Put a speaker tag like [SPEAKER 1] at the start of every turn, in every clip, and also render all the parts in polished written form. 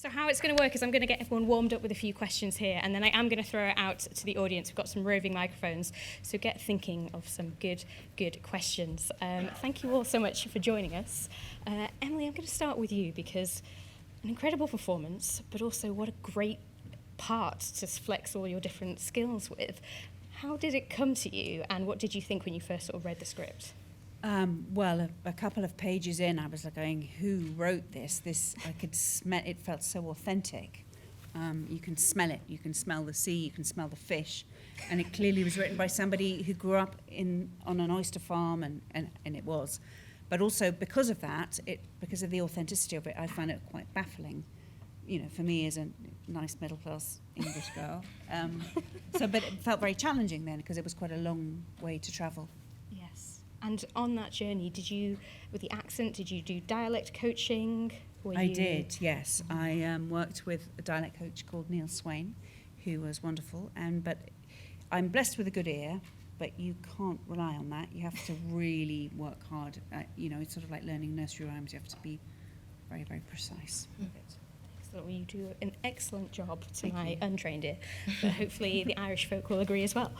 [SPEAKER 1] So how it's going to work is I'm going to get everyone warmed up with a few questions here, and then I am going to throw it out to the audience. We've got some roving microphones, so get thinking of some good questions. Thank you all so much for joining us. Emily, I'm going to start with you, because an incredible performance, but also what a great part to flex all your different skills with. How did it come to you, and what did you think when you first sort of read the script?
[SPEAKER 2] Well, a couple of pages in, I was like going, who wrote this? I could smell, it felt so authentic. You can smell it, you can smell the sea, you can smell the fish. And it clearly was written by somebody who grew up on an oyster farm, and it was. But also because of that, because of the authenticity of it, I found it quite baffling, for me as a nice middle-class English girl. But it felt very challenging then, because it was quite a long way to travel.
[SPEAKER 1] And on that journey, with the accent, did you do dialect coaching?
[SPEAKER 2] I did, yes. I worked with a dialect coach called Neil Swain, who was wonderful. But I'm blessed with a good ear, but you can't rely on that. You have to really work hard. It's sort of like learning nursery rhymes. You have to be very, very precise with it.
[SPEAKER 1] Well, you do an excellent job to my untrained ear, but hopefully the Irish folk will agree as well.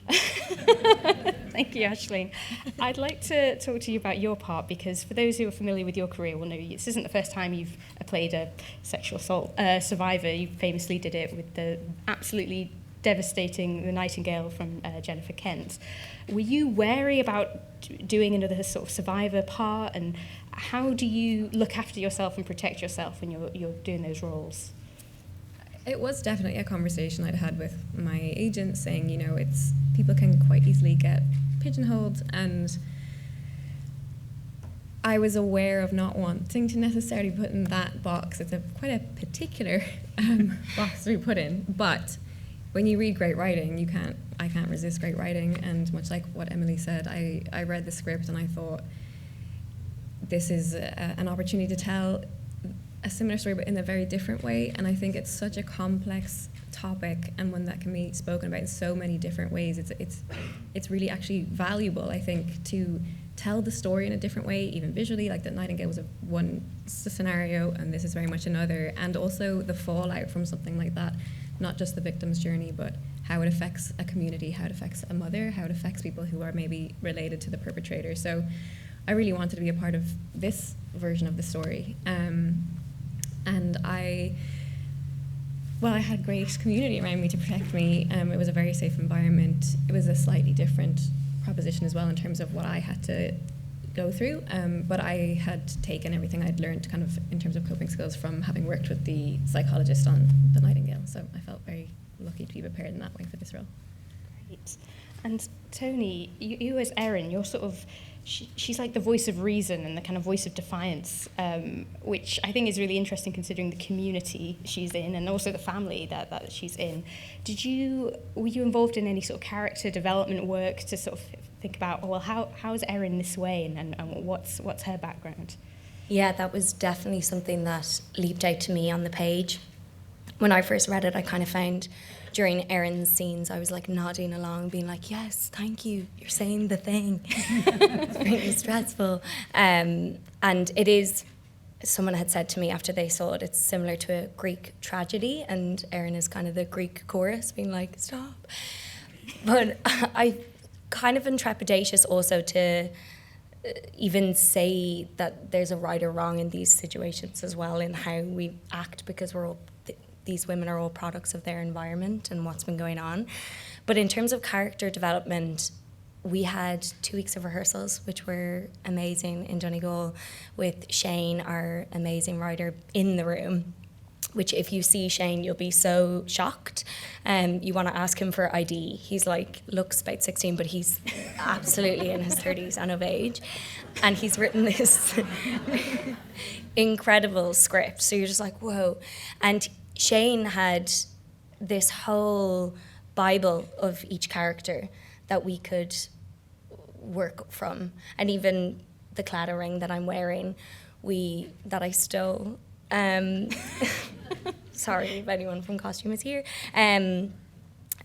[SPEAKER 1] Thank you, Aileen. I'd like to talk to you about your part, because for those who are familiar with your career will know this isn't the first time you've played a sexual assault survivor. You famously did it with the absolutely devastating The Nightingale from Jennifer Kent. Were you wary about doing another sort of survivor part, and how do you look after yourself and protect yourself when you're doing those roles?
[SPEAKER 3] It was definitely a conversation I'd had with my agent, saying, people can quite easily get pigeonholed, and I was aware of not wanting to necessarily put in that box. It's quite a particular box to be put in, but when you read great writing, I can't resist great writing. And much like what Emily said, I read the script and I thought, this is an opportunity to tell a similar story, but in a very different way. And I think it's such a complex topic, and one that can be spoken about in so many different ways. It's really actually valuable, I think, to tell the story in a different way, even visually. Like The Nightingale was one scenario, and this is very much another. And also the fallout from something like that. Not just the victim's journey, but how it affects a community, how it affects a mother, how it affects people who are maybe related to the perpetrator. So I really wanted to be a part of this version of the story. And I had great community around me to protect me. It was a very safe environment. It was a slightly different proposition as well in terms of what I had to go through, but I had taken everything I'd learned kind of in terms of coping skills from having worked with the psychologist on The Nightingale, so I felt very lucky to be prepared in that way for this role.
[SPEAKER 1] Great. And Toni, you as Erin, you're sort of, she's like the voice of reason and the kind of voice of defiance, which I think is really interesting considering the community she's in and also the family that she's in. Were you involved in any sort of character development work to sort of think about, how is Erin this way, and what's her background?
[SPEAKER 4] Yeah, that was definitely something that leaped out to me on the page. When I first read it, I kind of found during Erin's scenes, I was like nodding along, being like, yes, thank you, you're saying the thing. It's really stressful. And it is, someone had said to me after they saw it, it's similar to a Greek tragedy, and Erin is kind of the Greek chorus, being like, stop. But I kind of been trepidatious also to even say that there's a right or wrong in these situations as well, in how we act, because these women are all products of their environment and what's been going on. But in terms of character development, we had 2 weeks of rehearsals, which were amazing in Donegal, with Shane, our amazing writer, in the room, which if you see Shane, you'll be so shocked. You want to ask him for ID. He's looks about 16, but he's absolutely in his 30s and of age. And he's written this incredible script. So you're just like, whoa. And Shane had this whole Bible of each character that we could work from. And even the claddering that I'm wearing, that I stole. Sorry if anyone from costume is here.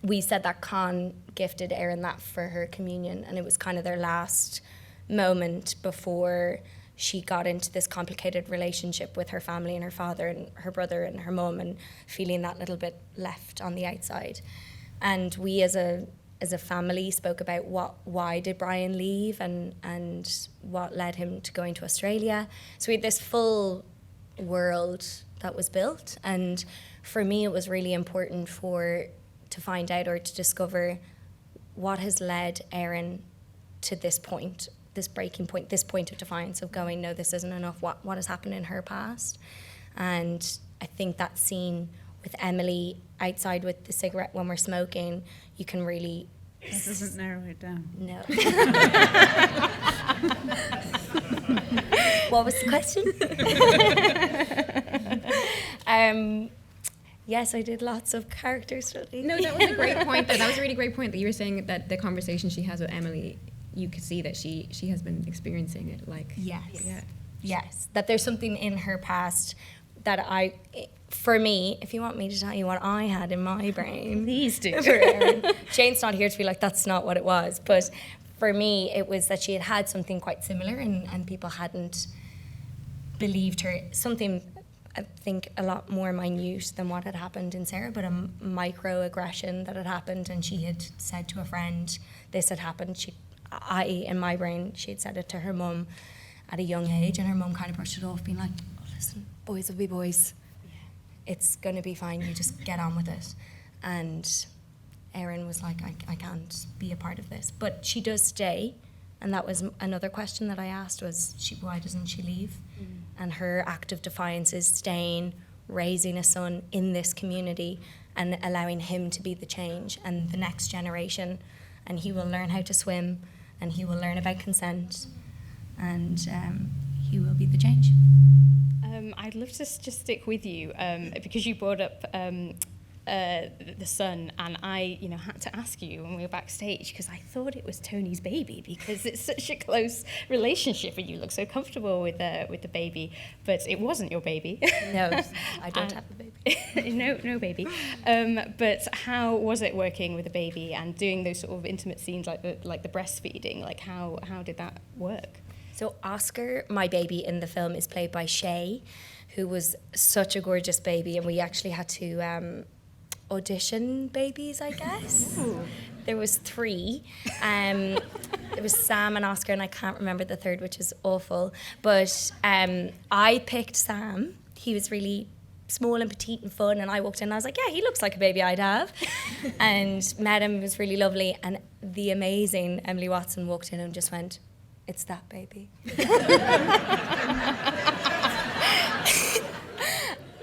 [SPEAKER 4] We said that Con gifted Erin that for her communion, and it was kind of their last moment before she got into this complicated relationship with her family and her father and her brother and her mum, and feeling that little bit left on the outside. And we as a family spoke about why did Brian leave and what led him to going to Australia. So we had this full world that was built, and for me it was really important to find out or to discover what has led Erin to this point, this breaking point, this point of defiance of going, no, this isn't enough, what has happened in her past. And I think that scene with Emily outside with the cigarette when we're smoking, you can really...
[SPEAKER 2] That doesn't narrow it down.
[SPEAKER 4] No. What was the question? Yes, I did lots of character study.
[SPEAKER 3] No, that was a great point. That was a really great point that you were saying that the conversation she has with Emily, you could see that she has been experiencing it. Like,
[SPEAKER 4] Yes.
[SPEAKER 3] yeah.
[SPEAKER 4] Yes, that there's something in her past that for me, if you want me to tell you what I had in my brain.
[SPEAKER 1] Please do.
[SPEAKER 4] For Erin. Shane's not here to be like, that's not what it was. But for me, it was that she had something quite similar and people hadn't believed her. Something, I think, a lot more minute than what had happened in Sarah, but a microaggression that had happened, and she had said to a friend this had happened. In my brain, she had said it to her mum at a young age, and her mum kind of brushed it off, being like, oh, listen, boys will be boys. It's going to be fine, you just get on with it. And Erin was like, I can't be a part of this. But she does stay, and that was another question that I asked was, why doesn't she leave? And her act of defiance is staying, raising a son in this community and allowing him to be the change and the next generation. And he will learn how to swim, and he will learn about consent, and he will be the change.
[SPEAKER 1] I'd love to just stick with you because you brought up the son, and I, had to ask you when we were backstage because I thought it was Toni's baby because it's such a close relationship and you look so comfortable with the baby, but it wasn't your baby.
[SPEAKER 4] No, I don't have a baby.
[SPEAKER 1] No baby. But how was it working with a baby and doing those sort of intimate scenes like the breastfeeding? Like how did that work?
[SPEAKER 4] So Oscar, my baby in the film, is played by Shay, who was such a gorgeous baby, and we actually had to audition babies, I guess. Ooh. There was 3. There was Sam and Oscar, and I can't remember the third, which is awful. But I picked Sam. He was really small and petite and fun, and I walked in and I was like, yeah, he looks like a baby I'd have. And met him, was really lovely, and the amazing Emily Watson walked in and just went, it's that baby.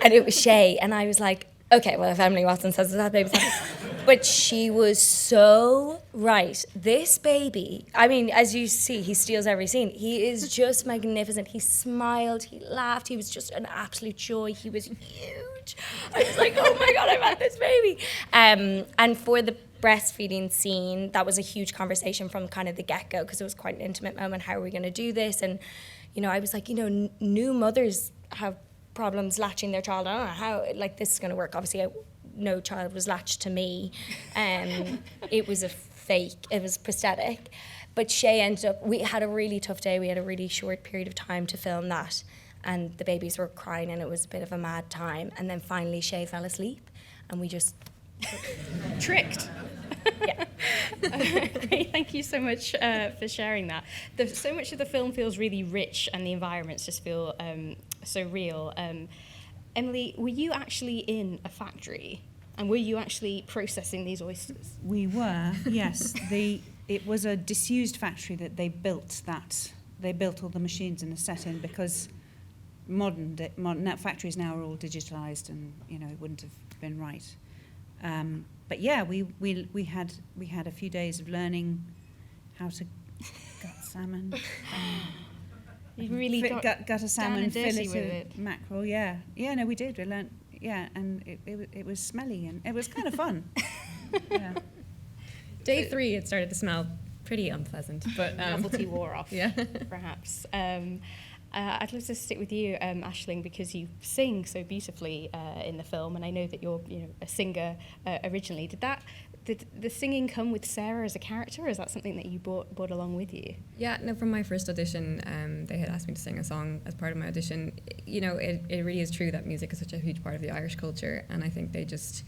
[SPEAKER 4] And it was Shay, and I was like, okay, well, if Emily Watson says it's that baby, it's that baby. But she was so right. This baby, I mean, as you see, he steals every scene. He is just magnificent. He smiled, he laughed, he was just an absolute joy. He was huge. I was like, oh my God, I've had this baby. And for the breastfeeding scene, that was a huge conversation from kind of the get-go, because it was quite an intimate moment. How are we going to do this? And, I was like, new mothers have problems latching their child. I don't know how this is going to work. Obviously, no child was latched to me. It was a fake. It was prosthetic. But Shay ended up, we had a really tough day. We had a really short period of time to film that. And the babies were crying, and it was a bit of a mad time. And then finally Shay fell asleep, and we just...
[SPEAKER 1] Tricked.
[SPEAKER 4] Yeah.
[SPEAKER 1] Great, thank you so much for sharing that. So much of the film feels really rich, and the environments just feel so real. Emily, were you actually in a factory, and were you actually processing these oysters?
[SPEAKER 2] We were, yes. It was a disused factory that they built. They built all the machines in the set-in because modern factories now are all digitalised, and it wouldn't have been right. But yeah, we had a few days of learning how to gut salmon.
[SPEAKER 1] You really
[SPEAKER 2] gut a salmon, fillet
[SPEAKER 1] it.
[SPEAKER 2] mackerel. Yeah, no, we did. We learned. Yeah, and it was smelly, and it was kind of fun. Yeah.
[SPEAKER 3] Day 3, it started to smell pretty unpleasant, but
[SPEAKER 1] novelty wore off.
[SPEAKER 3] Yeah,
[SPEAKER 1] perhaps. I'd love to stick with you, Aisling, because you sing so beautifully in the film, and I know that you're a singer originally. Did that did the singing come with Sarah as a character, or is that something that you brought along with you?
[SPEAKER 3] Yeah, no, from my first audition, they had asked me to sing a song as part of my audition. You know, it really is true that music is such a huge part of the Irish culture, and I think they just,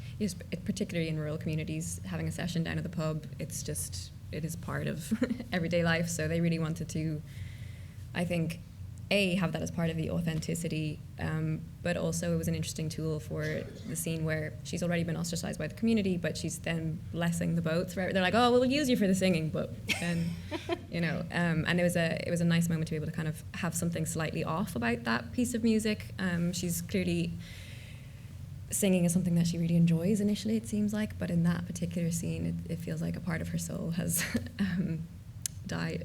[SPEAKER 3] particularly in rural communities, having a session down at the pub, it is part of everyday life, so they really wanted to, I think, have that as part of the authenticity, but also it was an interesting tool for the scene where she's already been ostracized by the community, but she's then blessing the boats. Right? They're like, oh, we'll use you for the singing, but then, you know, and it was a nice moment to be able to kind of have something slightly off about that piece of music. She's clearly singing is something that she really enjoys initially, it seems like, but in that particular scene, it feels like a part of her soul has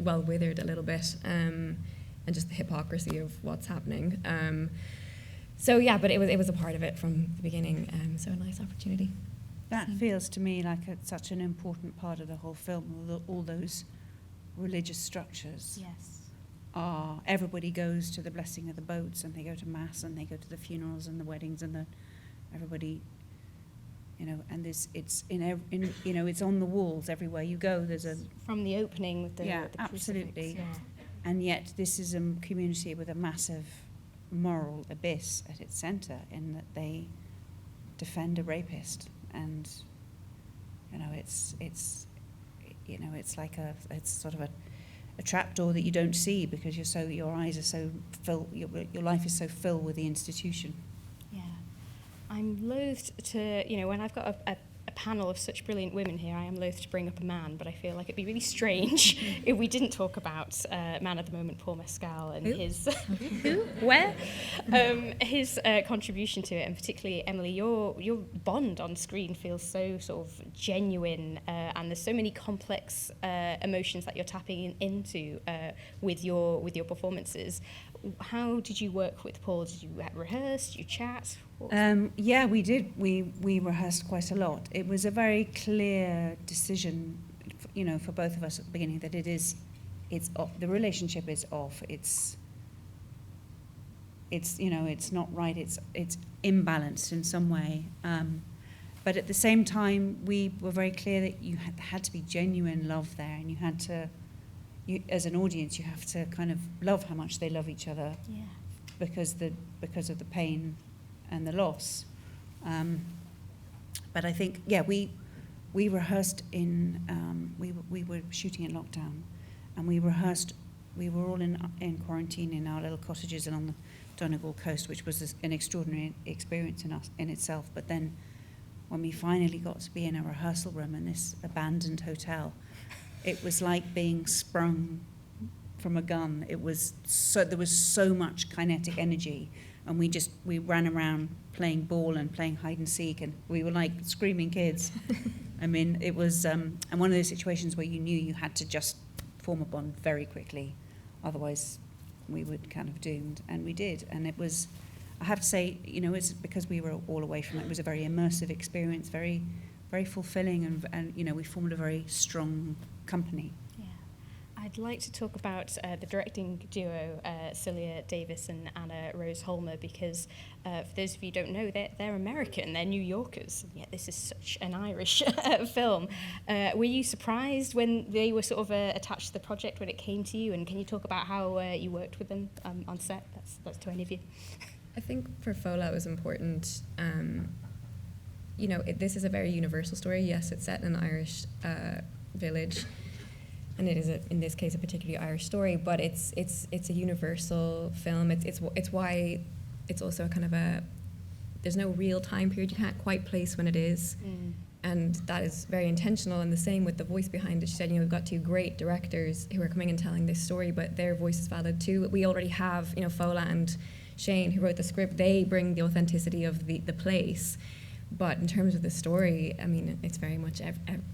[SPEAKER 3] withered a little bit. And just the hypocrisy of what's happening. So yeah, but it was a part of it from the beginning. So a nice opportunity.
[SPEAKER 2] That feels to me like such an important part of the whole film. All those religious structures.
[SPEAKER 1] Yes.
[SPEAKER 2] Everybody goes to the blessing of the boats, and they go to mass, and they go to the funerals and the weddings, and everybody, you know. And it's it's on the walls everywhere you go. There's a
[SPEAKER 1] from the opening with the
[SPEAKER 2] absolutely.
[SPEAKER 1] Yeah.
[SPEAKER 2] And yet this is a community with a massive moral abyss at its centre, in that they defend a rapist, and you know it's like it's sort of a trapdoor that you don't see because your eyes are so filled, your life is so filled with the institution.
[SPEAKER 1] Yeah, I'm loath to, you know, when I've got a panel of such brilliant women here, I am loath to bring up a man, but I feel like it'd be really strange if we didn't talk about man at the moment, Paul Mescal, and his his contribution to it, and particularly Emily, your bond on screen feels so sort of genuine, and there's so many complex emotions that you're tapping into with your performances. How did you work with Paul? Did you rehearse? Did you chat?
[SPEAKER 2] Yeah, we did. We rehearsed quite a lot. It was a very clear decision, for both of us at the beginning, that it's off. The relationship is off. It's not right. It's imbalanced in some way. But at the same time, we were very clear that you had to be genuine love there, and you had to. As an audience, you have to kind of love how much they love each other, because of the pain and the loss. But I think, we rehearsed in, we were shooting in lockdown, and we rehearsed. We were all in quarantine in our little cottages and on the Donegal coast, which was an extraordinary experience in itself. But then, when we finally got to be in a rehearsal room in this abandoned hotel, it was like being sprung from a gun. There was so much kinetic energy, and we ran around playing ball and playing hide and seek, and we were like screaming kids. I mean, it was and one of those situations where you knew you had to just form a bond very quickly, otherwise we were kind of doomed. And we did, and it was, I have to say, it's because we were all away from it. It was a very immersive experience, very, very fulfilling, and we formed a very strong company.
[SPEAKER 1] Yeah, I'd like to talk about the directing duo, Celia Davis and Anna Rose Holmer, because for those of you who don't know, they're American, they're New Yorkers, and yet this is such an Irish film. Were you surprised when they were sort of attached to the project when it came to you, and can you talk about how you worked with them on set? That's to any of you.
[SPEAKER 3] I think for Fola it was important. This is a very universal story. Yes, it's set in an Irish village, and it is in this case a particularly Irish story. But it's a universal film. It's why it's also a kind of there's no real time period. You can't quite place when it is, and that is very intentional. And the same with the voice behind it. She said, we've got two great directors who are coming and telling this story, but their voice is valid too. We already have Fola and Shane, who wrote the script. They bring the authenticity of the place. But in terms of the story, I mean, it's very much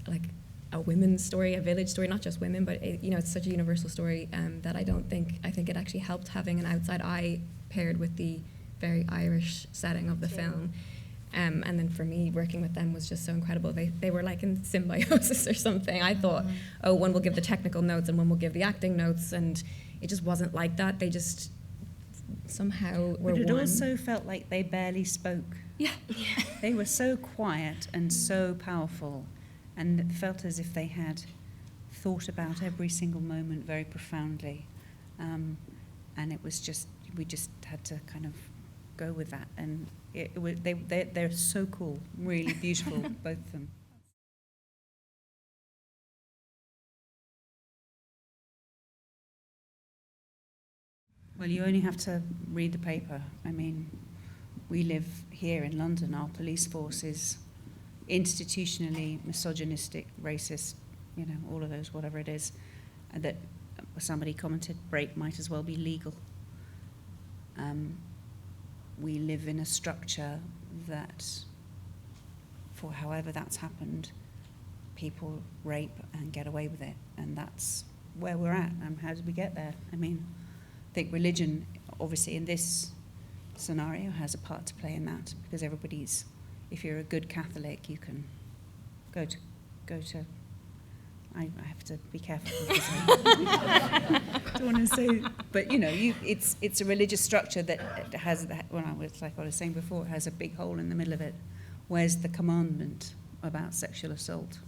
[SPEAKER 3] like a women's story, a village story, not just women, but it's such a universal story that I think it actually helped having an outside eye paired with the very Irish setting of the film. And then for me, working with them was just so incredible. They were like in symbiosis or something. I thought, one will give the technical notes and one will give the acting notes, and it just wasn't like that. They just somehow were one.
[SPEAKER 2] But it also felt like they barely spoke.
[SPEAKER 1] Yeah.
[SPEAKER 2] They were so quiet and so powerful, and it felt as if they had thought about every single moment very profoundly, and it was just, we just had to kind of go with that, and they're so cool, really beautiful, both of them. Well, you only have to read the paper. I mean, we live here in London. Our police force is institutionally misogynistic, racist, you know, all of those, whatever it is. And that somebody commented, break might as well be legal. We live in a structure that, for however that's happened, people rape and get away with it. And that's where we're at. How did we get there? I mean, I think religion, obviously, in this scenario, has a part to play in that, because everybody's, if you're a good Catholic, you can go to. I have to be careful because I don't want to say, but you know, it's a religious structure that has, well, like I was saying before, it has a big hole in the middle of it. Where's the commandment about sexual assault?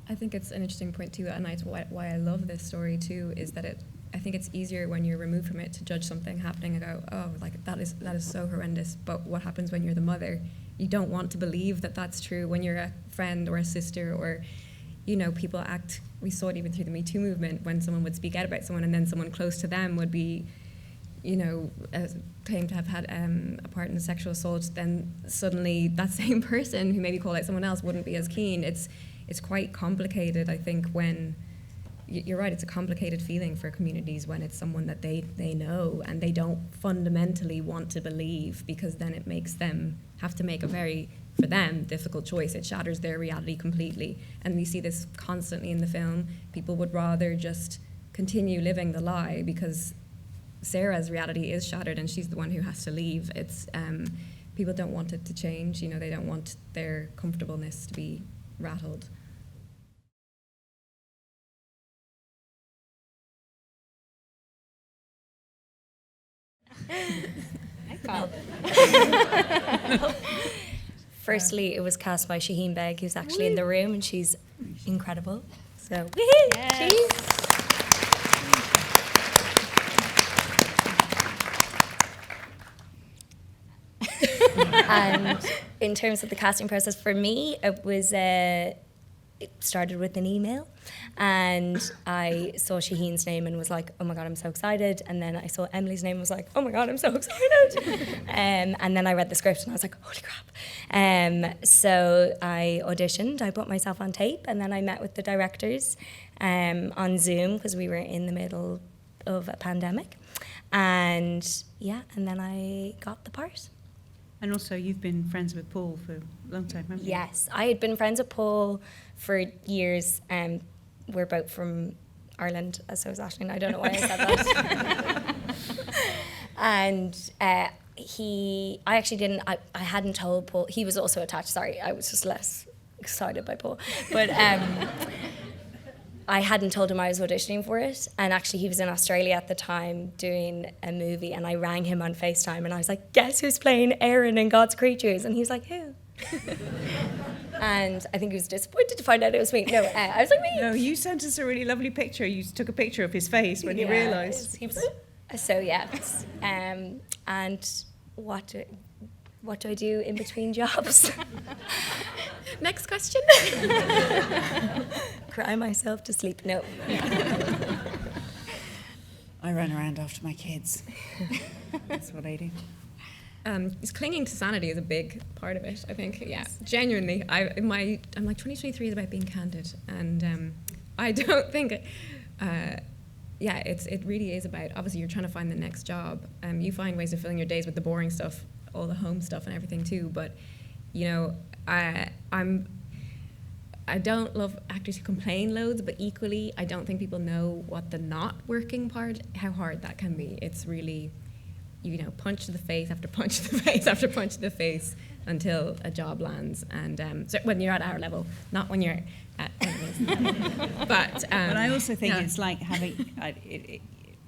[SPEAKER 3] I think it's an interesting point too, and it's why I love this story too, is that I think it's easier when you're removed from it to judge something happening and go, oh, like that is so horrendous. But what happens when you're the mother? You don't want to believe that that's true. When you're a friend or a sister, or, you know, people act. We saw it even through the Me Too movement, when someone would speak out about someone and then someone close to them would be, you know, claimed to have had a part in a sexual assault. Then suddenly that same person who maybe called out someone else wouldn't be as keen. It's quite complicated, I think, when. You're right, it's a complicated feeling for communities when it's someone that they know and they don't fundamentally want to believe, because then it makes them have to make a very, for them, difficult choice. It shatters their reality completely. And we see this constantly in the film. People would rather just continue living the lie because Sarah's reality is shattered and she's the one who has to leave. It's people don't want it to change. You know, they don't want their comfortableness to be rattled.
[SPEAKER 4] Firstly, it was cast by Shaheen Beg, who's actually in the room, and she's incredible. So,
[SPEAKER 1] Yes.
[SPEAKER 4] And in terms of the casting process, for me, it started with an email, and I saw Shaheen's name and was like, oh my God, I'm so excited. And then I saw Emily's name and was like, oh my God, I'm so excited. And then I read the script and I was like, holy crap. So I auditioned, I put myself on tape, and then I met with the directors on Zoom, because we were in the middle of a pandemic. And yeah, and then I got the part.
[SPEAKER 2] And also, you've been friends with Paul for a long time, haven't you?
[SPEAKER 4] Yes, I had been friends with Paul for years. We're both from Ireland, so is Aileen. I don't know why I said that. And I actually didn't, I hadn't told Paul. He was also attached, sorry, I was just less excited by Paul. But I hadn't told him I was auditioning for it, and actually he was in Australia at the time doing a movie, and I rang him on FaceTime and I was like, guess who's playing Aaron in God's Creatures? And he was like, who? And I think he was disappointed to find out it was me. No, I was like, me.
[SPEAKER 2] No, you sent us a really lovely picture. You took a picture of his face when you realised.
[SPEAKER 4] He was, so yeah, and what do I do in between jobs?
[SPEAKER 3] Next question.
[SPEAKER 4] Cry myself to sleep. No.
[SPEAKER 2] I run around after my kids. That's what I do.
[SPEAKER 3] Clinging to sanity is a big part of it, I think. Yeah, genuinely. I'm like, 2023 is about being candid, and I don't think. It really is about. Obviously, you're trying to find the next job. You find ways of filling your days with the boring stuff, all the home stuff, and everything too. But you know, I don't love actors who complain loads, but equally, I don't think people know what the not working part, how hard that can be. It's really, you know, punch to the face after punch to the face after punch to the face until a job lands. And so when you're at our level, not when you're at but
[SPEAKER 2] I also think it's like having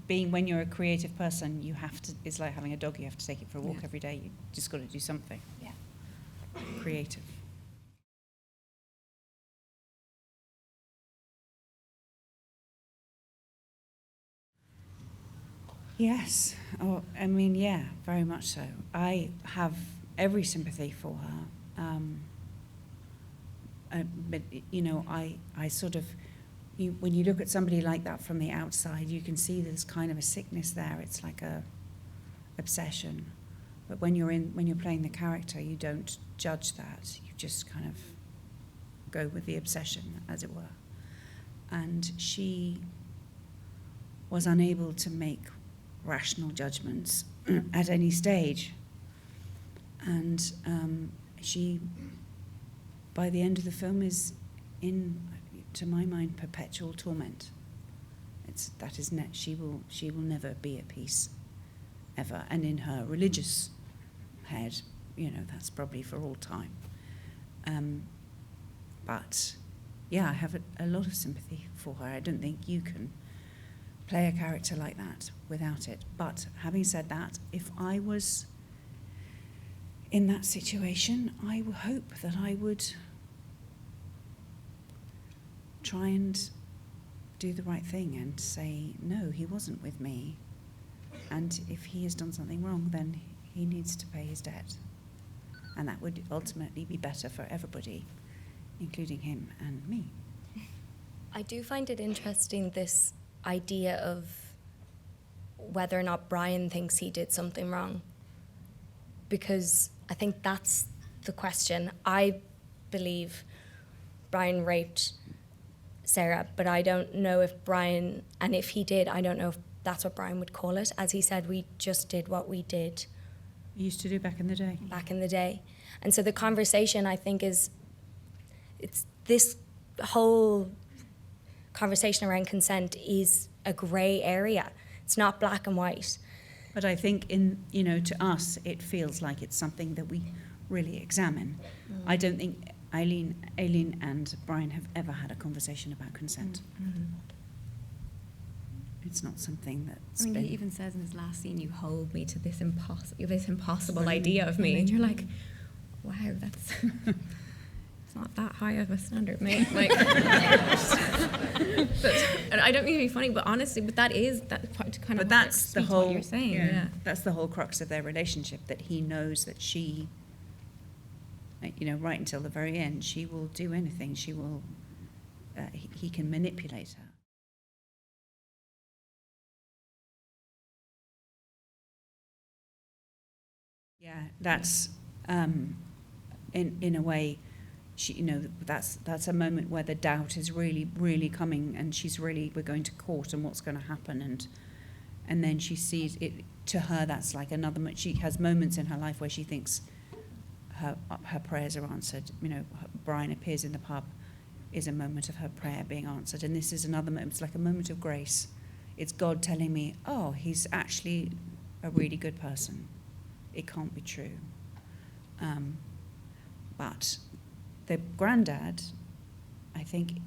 [SPEAKER 2] being, when you're a creative person, you have to. It's like having a dog. You have to take it for a walk every day. You just got to do something.
[SPEAKER 4] Yeah.
[SPEAKER 2] Creative. Yes. Oh, I mean, yeah, very much so. I have every sympathy for her. But, you know, I sort of, when you look at somebody like that from the outside, you can see there's kind of a sickness there. It's like a obsession. But when you're playing the character, you don't judge that. You just kind of go with the obsession, as it were. And she was unable to make rational judgments at any stage. And she, by the end of the film, is in, to my mind, perpetual torment. She will never be at peace, ever. And in her religious head, you know, that's probably for all time. But yeah, I have a lot of sympathy for her. I don't think you can play a character like that without it. But having said that, if I was in that situation, I would hope that I would try and do the right thing and say, no, he wasn't with me. And if he has done something wrong, then he needs to pay his debt. And that would ultimately be better for everybody, including him and me.
[SPEAKER 4] I do find it interesting, this idea of whether or not Brian thinks he did something wrong, because I think that's the question. I believe Brian raped Sarah, but I don't know if Brian, and if he did, I don't know if that's what Brian would call it. As he said, we just did what we did.
[SPEAKER 2] Used to do back in the day.
[SPEAKER 4] Back in the day. And so the conversation, I think, it's this whole conversation around consent is a grey area. It's not black and white.
[SPEAKER 2] But I think to us, it feels like it's something that we really examine. I don't think Aileen and Brian have ever had a conversation about consent. It's not something that's
[SPEAKER 3] he even says in his last scene, you hold me to this impossible idea of me. And you're like, wow, that's it's not that high of a standard, mate. Like, and I don't mean to be funny, but honestly, that's kind of
[SPEAKER 2] that's the whole,
[SPEAKER 3] what you're saying. Yeah.
[SPEAKER 2] That's the whole crux of their relationship, that he knows that she, right until the very end, she will do anything. She will, he can manipulate her. Yeah, that's in a way, she, that's a moment where the doubt is really, really coming, and we're going to court, and what's going to happen, and then she sees it. To her, that's like another. She has moments in her life where she thinks her prayers are answered. Brian appears in the pub, is a moment of her prayer being answered, and this is another moment. It's like a moment of grace. It's God telling me, oh, he's actually a really good person. It can't be true. But the granddad, I think,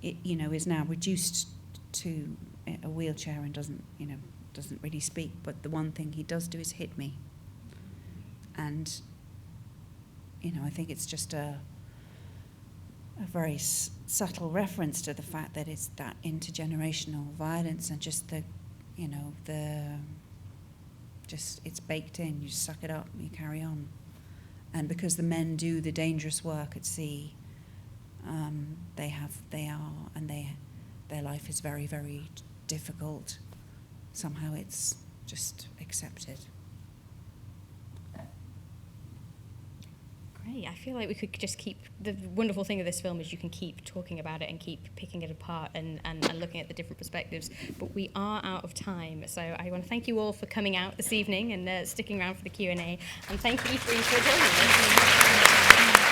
[SPEAKER 2] is now reduced to a wheelchair and doesn't really speak. But the one thing he does do is hit me. And, I think it's just a very subtle reference to the fact that it's that intergenerational violence and just it's baked in. You just suck it up and you carry on. And because the men do the dangerous work at sea, their life is very, very difficult. Somehow it's just accepted.
[SPEAKER 1] Great. I feel like we could just keep, the wonderful thing of this film is you can keep talking about it and keep picking it apart and looking at the different perspectives, but we are out of time. So I want to thank you all for coming out this evening and sticking around for the Q&A, and thank you three for joining us.